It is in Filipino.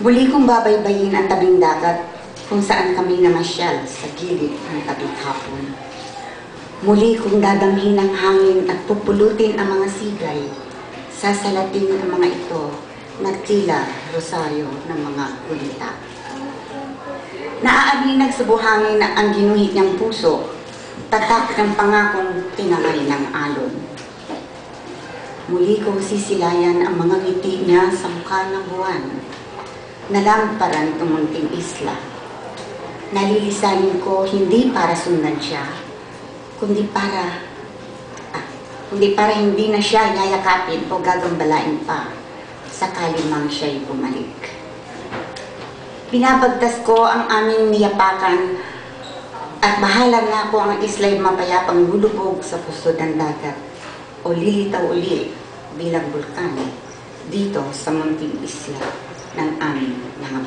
Muli kong babaybayin ang tabing dagat kung saan kami namasyal sa gilid ng tabing hapon. Muli kong dadamhin ang hangin at pupulutin ang mga sigay. Sasalatin ang mga ito na tila rosaryo ng mga kulita. Naaalinag sa buhangin ang ginuhit niyang puso, tatak ng pangakong tinangay ng alon. Muli kong sisilayan ang mga ngiti niya sa mukha ng buwan. Nalamparan itong munting isla. Nalilisanin ko hindi para sundan siya, kundi para hindi na siya yayakapin o gagambalain pa sakali mang siya'y bumalik. Binabagtas ko ang aming niyapakan at bahala na ako ang isla'y mapayapang lulubog sa puso ng dagat o lilitaw uli bilang bulkan dito sa munting isla ng aming mga